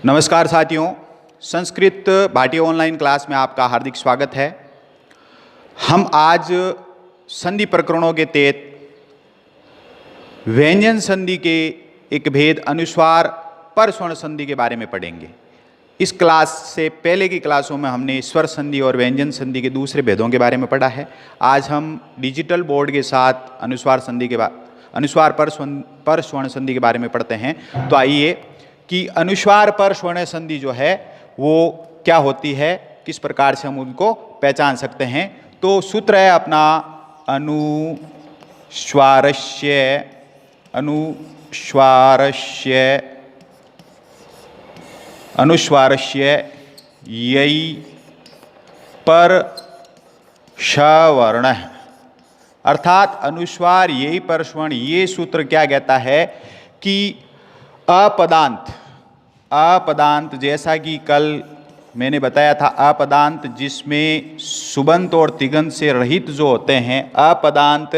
नमस्कार साथियों, Sanskrit Bhati online class में आपका हार्दिक स्वागत है। हम आज संधि प्रकरणों के तहत व्यंजन संधि के एक भेद अनुस्वार पर स्वर्ण संधि के बारे में पढ़ेंगे। इस क्लास से पहले की क्लासों में हमने स्वर संधि और व्यंजन संधि के दूसरे भेदों के बारे में पढ़ा है। आज हम डिजिटल बोर्ड के साथ अनुस्वार पर स्वर्ण संधि के बारे में पढ़ते हैं। तो आइए कि अनुस्वार पर स्वर्ण संधि जो है वो क्या होती है, किस प्रकार से हम उनको पहचान सकते हैं। तो सूत्र है अपना अनुस्वारस्य यई पर षवर्ण, अर्थात अनुस्वार यई पर स्वर्ण। ये सूत्र क्या कहता है कि अपदांत जैसा कि कल मैंने बताया था, अपदांत जिसमें सुबंत और तिगंत से रहित जो होते हैं, अपदांत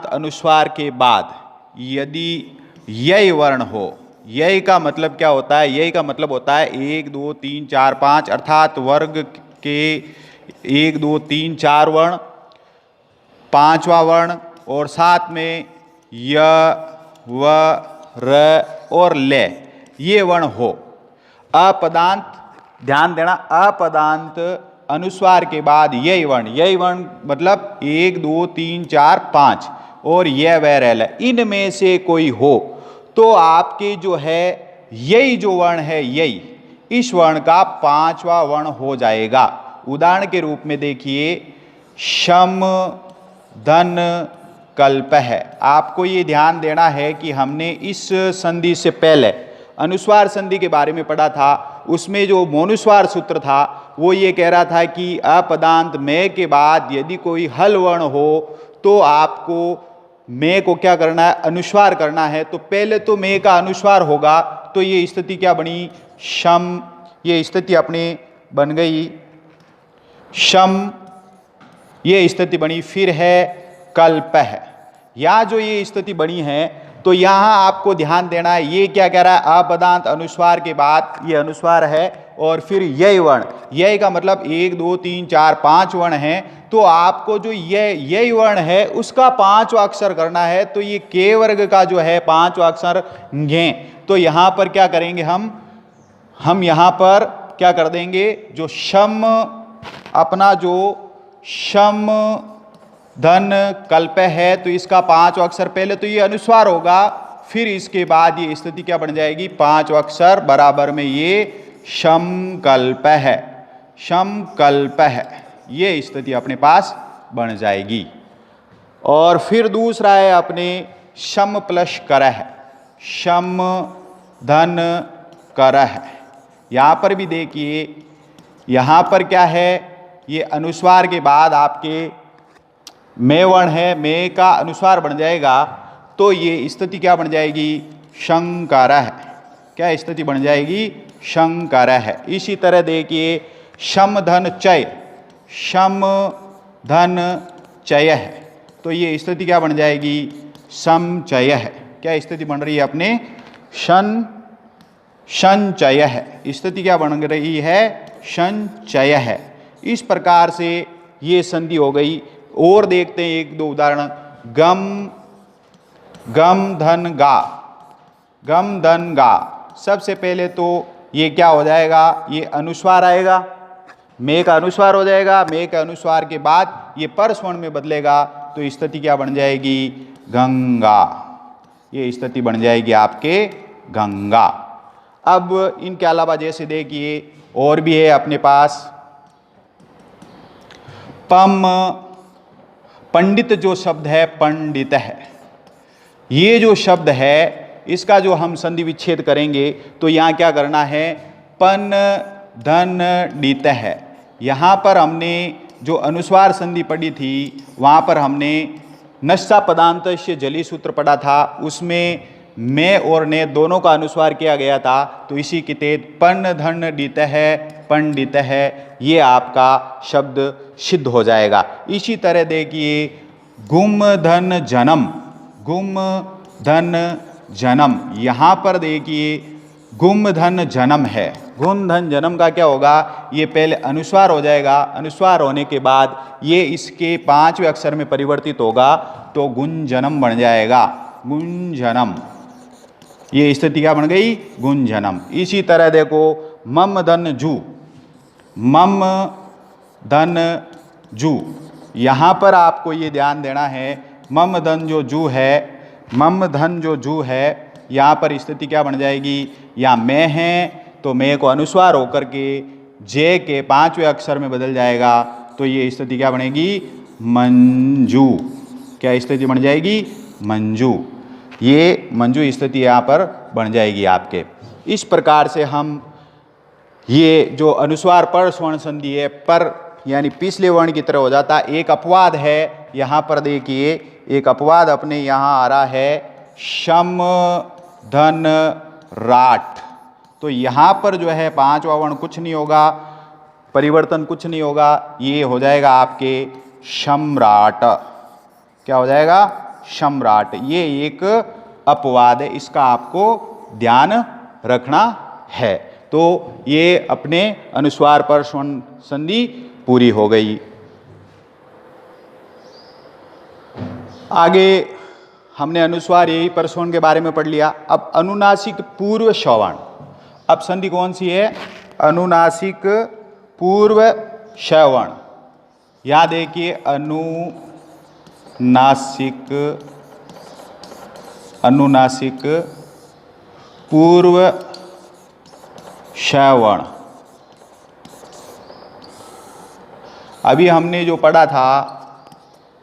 अनुस्वार के बाद यदि यय वर्ण हो, यय का मतलब क्या होता है? यय का मतलब होता है 1 2 3 4 5, अर्थात वर्ग के 1 2 3 4 वर्ण, पांचवा वर्ण और साथ में य व र और ले, ये वर्ण हो। अपदांत, ध्यान देना, अपदांत अनुस्वार के बाद यही वर्ण मतलब 1 2 3 4 5 और यह व र ल, इनमें से कोई हो तो आपके जो है यही जो वर्ण है, यही इस वर्ण का पांचवा वर्ण हो जाएगा। उदाहरण के रूप में देखिए, शम धन कल्प है। आपको ये ध्यान देना है कि हमने इस संधि से पहले अनुस्वार संधि के बारे में पढ़ा था। उसमें जो मोनुस्वार सूत्र था वो ये कह रहा था कि अपदांत में के बाद यदि कोई हल वर्ण हो तो आपको में को क्या करना है? अनुस्वार करना है। तो पहले तो में का अनुस्वार होगा, तो ये स्थिति क्या बनी? शम। ये स्थिति अपनी बन गई शम, ये स्थिति बनी। फिर है कल्प है। यहाँ जो ये स्थिति बनी है, तो यहाँ आपको ध्यान देना है, ये क्या कह रहा है? अपदांत अनुस्वार के बाद ये अनुस्वार है और फिर यय वर्ण। यय का मतलब 1 2 3 4 5 वर्ण है, तो आपको जो यय वर्ण है उसका पांचवा अक्षर करना है। तो ये के वर्ग का जो है पांचवा अक्षर घे। तो यहाँ पर क्या करेंगे हम यहाँ पर क्या कर देंगे? जो शम, अपना जो शम धन कल्प है, तो इसका पांचवा अक्षर पहले तो ये अनुस्वार होगा, फिर इसके बाद ये स्थिति क्या बन जाएगी? पांचवा अक्षर बराबर में ये शम कल्प है। शम कल्प है, ये स्थिति अपने पास बन जाएगी। और फिर दूसरा है अपने शम प्लस करह, शम धन करह। यहाँ पर भी देखिए, यहाँ पर क्या है? ये अनुस्वार के बाद आपके में वर्ण है, में का अनुस्वार बन जाएगा, तो ये स्थिति क्या बन जाएगी? शंकर है। क्या स्थिति बन जाएगी? शंकर है। इसी तरह देखिए, शम धन चय, शम धन चय है, तो ये स्थिति क्या बन जाएगी? समचय है। क्या स्थिति बन रही है अपने? संचय है। स्थिति क्या बन रही है? संचय है। इस प्रकार से ये संधि हो गई। और देखते हैं एक दो उदाहरण। गम धन गा, गम धन गा। सबसे पहले तो ये क्या हो जाएगा? ये अनुस्वार आएगा, में का अनुस्वार हो जाएगा। में के अनुस्वार के बाद ये पर स्वर्ण में बदलेगा, तो स्थिति क्या बन जाएगी? गंगा। ये स्थिति बन जाएगी आपके गंगा। अब इनके अलावा जैसे देखिए और भी है अपने पास, पंडित जो शब्द है, पंडित है, ये जो शब्द है इसका जो हम संधि विच्छेद करेंगे तो यहाँ क्या करना है? पन धन डित है। यहाँ पर हमने जो अनुस्वार संधि पढ़ी थी, वहाँ पर हमने नष्टा पदांतस्य जली सूत्र पढ़ा था, उसमें में और ने दोनों का अनुस्वार किया गया था। तो इसी के तहत पन धन डित है, पंडित है, ये आपका शब्द सिद्ध हो जाएगा। इसी तरह देखिए, गुम धन जन्म, गुम धन जन्म। यहाँ पर देखिए गुम धन जन्म है। गुम धन जन्म का क्या होगा, ये पहले अनुस्वार हो जाएगा, अनुस्वार होने के बाद ये इसके 5वें अक्षर में परिवर्तित होगा तो गुंजनम बन जाएगा, गुंजनम। ये स्थिति क्या बन गई, गुंजनम। इसी तरह देखो मम धन जू, मम धन जू, यहाँ पर आपको ये ध्यान देना है मम धन जो जू है, मम धन जो जू है, यहाँ पर स्थिति क्या बन जाएगी, या मैं है तो मैं को अनुस्वार होकर के जे के 5वें अक्षर में बदल जाएगा तो ये स्थिति क्या बनेगी, मंजू। क्या स्थिति बन जाएगी, मंजू। ये मंजू स्थिति यहाँ पर बन जाएगी आपके। इस प्रकार से हम ये जो अनुस्वार पर स्वर्ण संधि है, पर यानी पिछले वर्ण की तरह हो जाता। एक अपवाद है यहाँ पर, देखिए एक अपवाद अपने यहाँ आ रहा है शम धन राट। तो यहाँ पर जो है 5वां वर्ण कुछ नहीं होगा, परिवर्तन कुछ नहीं होगा, ये हो जाएगा आपके सम्राट। क्या हो जाएगा, सम्राट। ये एक अपवाद है, इसका आपको ध्यान रखना है। तो ये अपने अनुस्वार पर स्वर्ण संधि पूरी हो गई। आगे हमने अनुस्वार यही पर स्वर्ण के बारे में पढ़ लिया। अब अनुनासिक पूर्व श्रवण, अब संधि कौन सी है, अनुनासिक पूर्व श्रवण। यहाँ देखिए अनुनासिक पूर्व श्रवण। अभी हमने जो पढ़ा था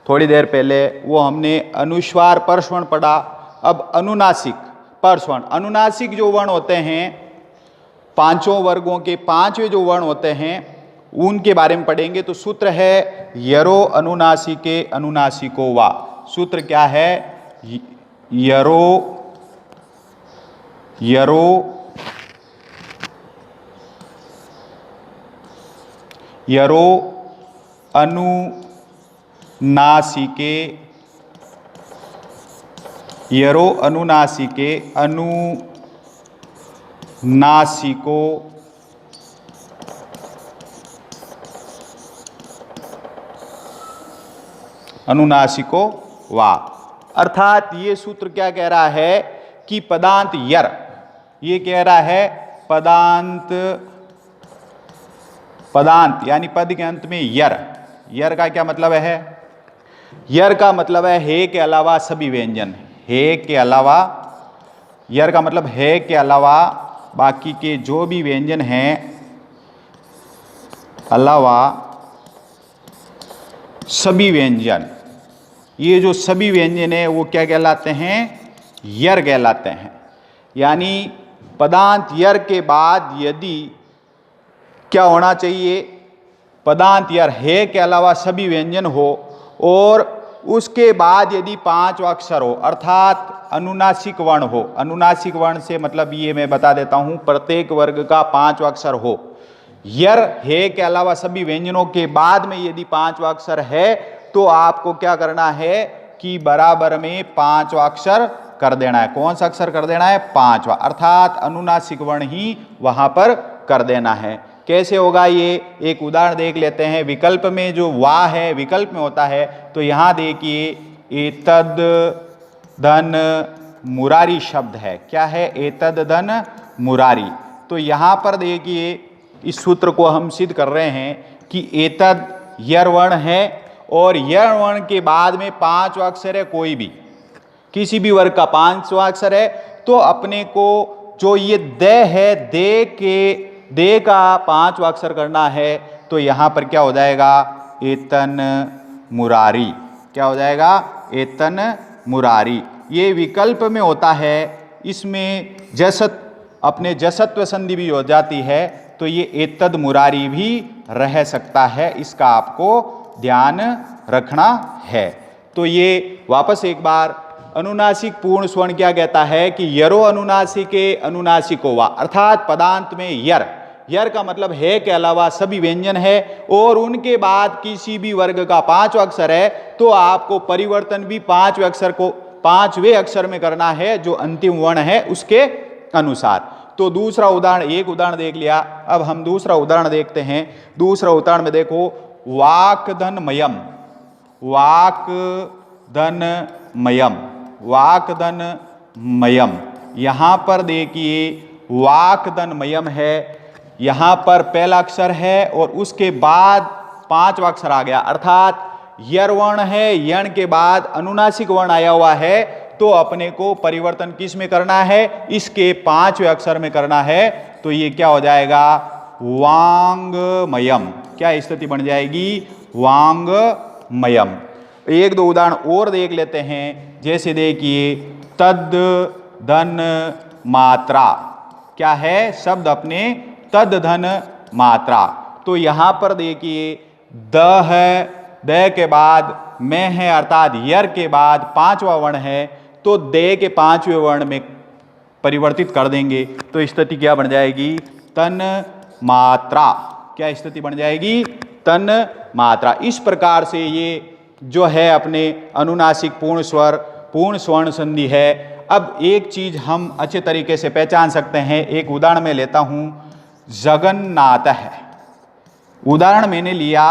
थोड़ी देर पहले, वो हमने अनुस्वार पर स्वर्ण पढ़ा। अब अनुनासिक पर स्वर्ण, अनुनासिक जो वर्ण होते हैं, पांचों वर्गों के 5वें जो वर्ण होते हैं उनके बारे में पढ़ेंगे। तो सूत्र है यरो अनुनासिके अनुनासिको वा। सूत्र क्या है, यरो अनुनासिके, यरो अनुनासिके अनुनासिको अनुनासिको वा। अर्थात ये सूत्र क्या कह रहा है कि पदांत यर, ये कह रहा है पदांत यानी पद के अंत में यर। यर का क्या मतलब है, यर का मतलब है हे के अलावा सभी व्यंजन। हे के अलावा, यर का मतलब है के अलावा बाकी के जो भी व्यंजन हैं, अलावा सभी व्यंजन। ये जो सभी व्यंजन है वो क्या कहलाते हैं, यर कहलाते हैं। यानी पदांत यर के बाद यदि क्या होना चाहिए, पदांत यर है के अलावा सभी व्यंजन हो और उसके बाद यदि 5 अक्षर हो, अर्थात अनुनासिक वर्ण हो। अनुनासिक वर्ण से मतलब ये मैं बता देता हूं, प्रत्येक वर्ग का 5 अक्षर हो। यर है के अलावा सभी व्यंजनों के बाद में यदि 5 अक्षर है तो आपको क्या करना है कि बराबर में 5 अक्षर कर देना है। कौन सा अक्षर कर देना है, 5वां, अर्थात अनुनासिक वर्ण ही वहां पर कर देना है। कैसे होगा ये, एक उदाहरण देख लेते हैं। विकल्प में जो वा है विकल्प में होता है, तो यहां देखिए एतद धन मुरारी शब्द है। क्या है, एतद धन मुरारी। तो यहां पर देखिए इस सूत्र को हम सिद्ध कर रहे हैं कि एतद यर वर्ण है और यर वर्ण के बाद में 5 अक्षर है, कोई भी किसी भी वर्ग का 5 अक्षर है, तो अपने को जो ये दे है, दे का 5 अक्षर करना है। तो यहां पर क्या हो जाएगा, एतन मुरारी। क्या हो जाएगा, एतन मुरारी। ये विकल्प में होता है, इसमें जसत अपने जसत्व संधि भी हो जाती है, तो ये एतद मुरारी भी रह सकता है। इसका आपको ध्यान रखना है। तो ये वापस एक बार अनुनासिक पूर्ण स्वर्ण क्या कहता है कि यरो अनुनासिके अनुनासिको वा, अर्थात पदांत में यर, यर का मतलब है के अलावा सभी व्यंजन है और उनके बाद किसी भी वर्ग का 5 अक्षर है, तो आपको परिवर्तन भी 5 अक्षर को पांचवें अक्षर में करना है जो अंतिम वर्ण है उसके अनुसार। तो दूसरा उदाहरण, एक उदाहरण देख लिया, अब हम दूसरा उदाहरण देखते हैं। दूसरा उदाहरण में देखो, वाक्धनमयम, वाक्धनमयम, वाक्धनमयम। यहां पर देखिए वाक्धनमयम है, यहां पर पहला अक्षर है और उसके बाद पांचवा अक्षर आ गया, अर्थात यर वर्ण है, यण के बाद अनुनासिक वर्ण आया हुआ है, तो अपने को परिवर्तन किस में करना है, इसके पांचवें अक्षर में करना है। तो ये क्या हो जाएगा, वांगमयम। क्या स्थिति बन जाएगी, वांगमयम। एक दो उदाहरण और देख लेते हैं, जैसे देखिए तद धन मात्रा, क्या है, शब्द अपने तद धन मात्रा। तो यहां पर देखिए द है, द के बाद में है, अर्थात यर के बाद पांचवा वर्ण है, तो दे के पांचवें वर्ण में परिवर्तित कर देंगे तो स्थिति क्या बन जाएगी, तन मात्रा। क्या स्थिति बन जाएगी, तन मात्रा। इस प्रकार से ये जो है अपने अनुनासिक पूर्ण स्वर, पूर्ण स्वर्ण संधि है। अब एक चीज हम अच्छे तरीके से पहचान सकते हैं, एक उदाहरण में लेता हूं, जगन्नाथ है। उदाहरण मैंने लिया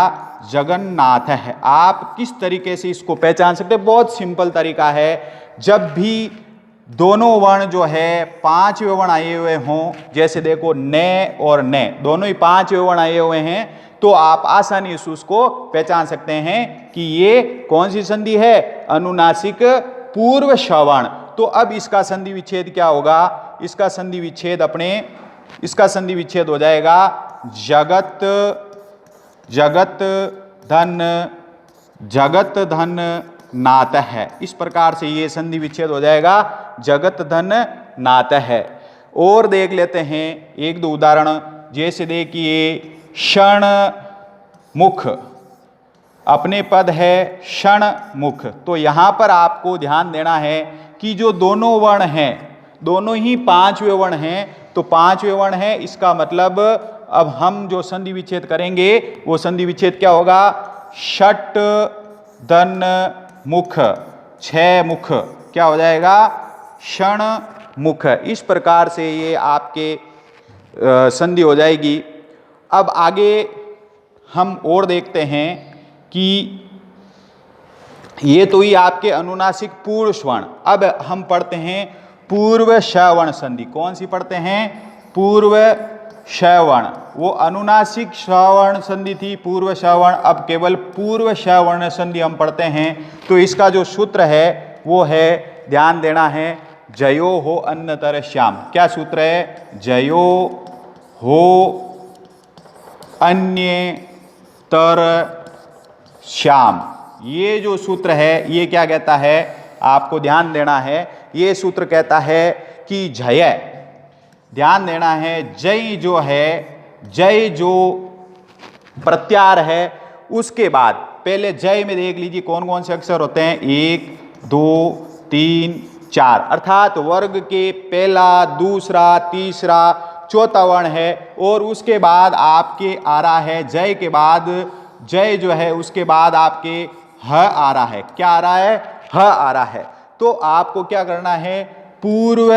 जगन्नाथ है। आप किस तरीके से इसको पहचान सकते हैं, बहुत सिंपल तरीका है। जब भी दोनों वर्ण जो है पांचवें वर्ण आए हुए हों, जैसे देखो ने और ने दोनों ही पांचवें वर्ण आए हुए हैं, तो आप आसानी से उसको पहचान सकते हैं कि ये कौन सी संधि है, अनुनासिक पूर्व श्रवण। तो अब इसका संधि विच्छेद क्या होगा, इसका संधि विच्छेद इसका संधि विच्छेद हो जाएगा जगत, जगत धन, जगत धन नात है। इस प्रकार से ये संधि विच्छेद हो जाएगा जगत धन नात है। और देख लेते हैं एक दो उदाहरण, जैसे देखिए क्षण मुख, अपने पद है क्षण मुख। तो यहां पर आपको ध्यान देना है कि जो दोनों वर्ण हैं, दोनों ही पांचवें वर्ण हैं, तो पांचवें वर्ण है, इसका मतलब अब हम जो संधि विच्छेद करेंगे वो संधि विच्छेद क्या होगा, षट धन मुख, छह मुख, क्या हो जाएगा, क्षण मुख। इस प्रकार से ये आपके संधि हो जाएगी। अब आगे हम और देखते हैं कि ये तो ही आपके अनुनासिक पूर्व स्वर्ण। अब हम पढ़ते हैं पूर्व श्रवण संधि। कौन सी पढ़ते हैं, पूर्व श्रवण। वो अनुनासिक श्रवण संधि थी पूर्व श्रवण, अब केवल पूर्व श्रवण संधि हम पढ़ते हैं। तो इसका जो सूत्र है वो है, ध्यान देना है, जयो हो अन्यतर श्याम। क्या सूत्र है, जयो हो अन्यतर श्याम। ये जो सूत्र है ये क्या कहता है, आपको ध्यान देना है, ये सूत्र कहता है कि जय, ध्यान देना है, जय जो है, जय जो प्रत्यार है, उसके बाद पहले जय में देख लीजिए कौन कौन से अक्षर होते हैं, 1 2 3 4, अर्थात वर्ग के पहला, दूसरा, तीसरा, चौथा वर्ण है। और उसके बाद आपके आ रहा है, जय के बाद, जय जो है उसके बाद आपके ह आ रहा है। क्या आ रहा है, ह आ रहा है। तो आपको क्या करना है, पूर्व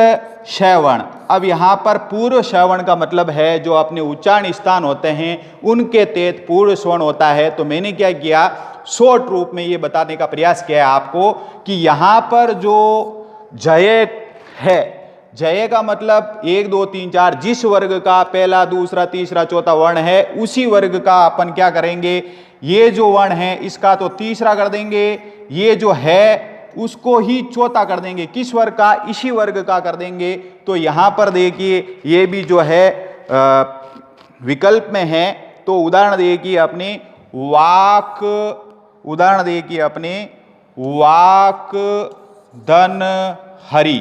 श्रवण। अब यहाँ पर पूर्व श्रवण का मतलब है जो अपने उच्चारण स्थान होते हैं उनके तहत पूर्व श्रवण होता है। तो मैंने क्या किया, शॉर्ट रूप में ये बताने का प्रयास किया है आपको कि यहाँ पर जो जय है, जय का मतलब 1 2 3 4, जिस वर्ग का पहला, दूसरा, तीसरा, चौथा वर्ण है उसी वर्ग का अपन क्या करेंगे, ये जो वर्ण है इसका तो तीसरा कर देंगे, ये जो है उसको ही चौथा कर देंगे। किस वर्ग का, इसी वर्ग का कर देंगे। तो यहां पर देखिए ये भी जो है विकल्प में है। तो उदाहरण देखिए अपने वाक, उदाहरण देखिए अपने वाक धन हरि।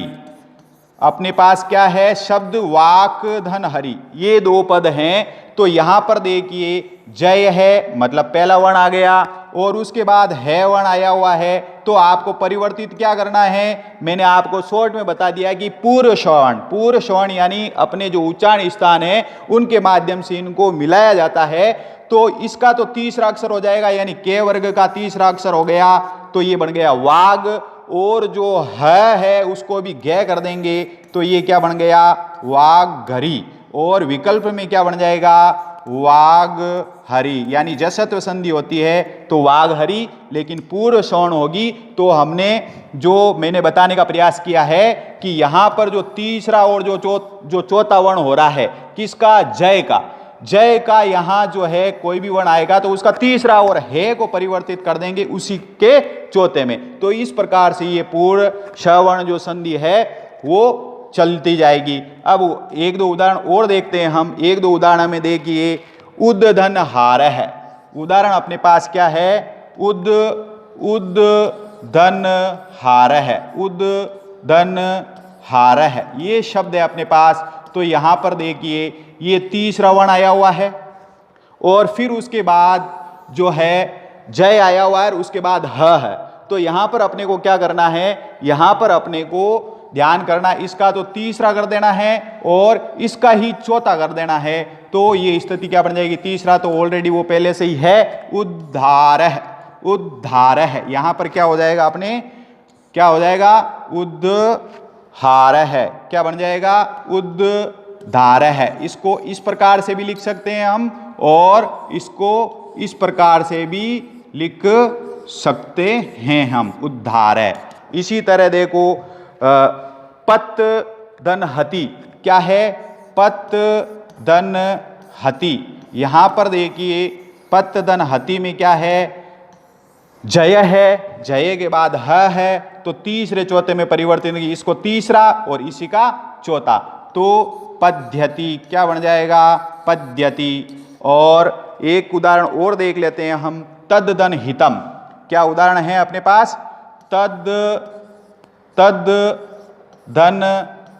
अपने पास क्या है, शब्द वाक धन हरि, ये दो पद हैं। तो यहां पर देखिए जय है मतलब पहला वर्ण आ गया और उसके बाद है वर्ण आया हुआ है। तो आपको परिवर्तित क्या करना है, मैंने आपको शॉर्ट में बता दिया कि पूर्व श्रवण, पूर्व श्रवण यानी अपने जो उच्चारण स्थान है उनके माध्यम से इनको मिलाया जाता है। तो इसका तो तीसरा अक्षर हो जाएगा, यानी के वर्ग का तीसरा अक्षर हो गया। तो ये बन गया वाग, और जो है उसको भी गे कर देंगे तो ये क्या बन गया, वाघरी। और विकल्प में क्या बन जाएगा, वाघहरी। यानी जसत्व संधि होती है तो वाघहरी, लेकिन पूर्व सवर्ण होगी तो हमने जो मैंने बताने का प्रयास किया है कि यहां पर जो तीसरा और जो चौथा वर्ण हो रहा है किसका, जय का यहां जो है कोई भी वर्ण आएगा तो उसका तीसरा और है को परिवर्तित कर देंगे उसी के चौथे में। तो इस प्रकार से ये पूर्ण सवर्ण जो संधि है वो चलती जाएगी। अब एक दो उदाहरण और देखते हैं हम। एक दो उदाहरण में देखिए, उद्धन हार है। उदाहरण अपने पास क्या है, उद्धन हार है, उद्धन हार है, ये शब्द है अपने पास। तो यहां पर देखिए ये तीसरा वर्ण आया हुआ है और फिर उसके बाद जो है जय आया हुआ है और उसके बाद ह है। तो यहां पर अपने को क्या करना है, यहां पर अपने को ध्यान करना, इसका तो तीसरा कर देना है और इसका ही चौथा कर देना है। तो ये स्थिति क्या बन जाएगी, तीसरा तो ऑलरेडी वो पहले से ही है, उद्धार है, उद्धार है। यहां पर क्या हो जाएगा, अपने क्या हो जाएगा, उद्धार है, क्या बन जाएगा, उद्धार है। इसको इस प्रकार से भी लिख सकते हैं हम और इसको इस प्रकार से भी लिख सकते हैं हम, उद्धार है। इसी तरह देखो पत दन हति, क्या है, पत दन हति। यहां पर देखिए पत दन हति में क्या है, जय है, जय के बाद है तो तीसरे चौथे में परिवर्तित, इसको तीसरा और इसी का चौथा, तो पद्यति क्या बन जाएगा, पद्यति। और एक उदाहरण और देख लेते हैं हम, तद्दन हितम। क्या उदाहरण है अपने पास, तद्दन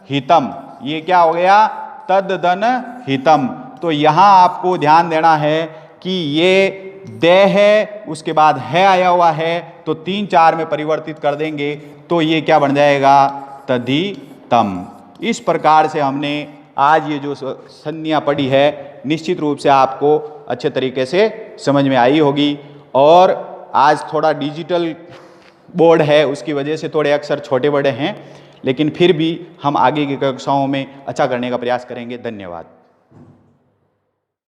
हितम, ये क्या हो गया, तद्दन हितम। तो यहां आपको ध्यान देना है कि ये दे है उसके बाद है आया हुआ है तो 3 4 में परिवर्तित कर देंगे तो ये क्या बन जाएगा, तदितम। इस प्रकार से हमने आज ये जो संज्ञा पढ़ी है निश्चित रूप से आपको अच्छे तरीके से समझ में आई होगी। और आज थोड़ा डिजिटल बोर्ड है उसकी वजह से थोड़े अक्षर छोटे बड़े हैं, लेकिन फिर भी हम आगे की कक्षाओं में अच्छा करने का प्रयास करेंगे। धन्यवाद।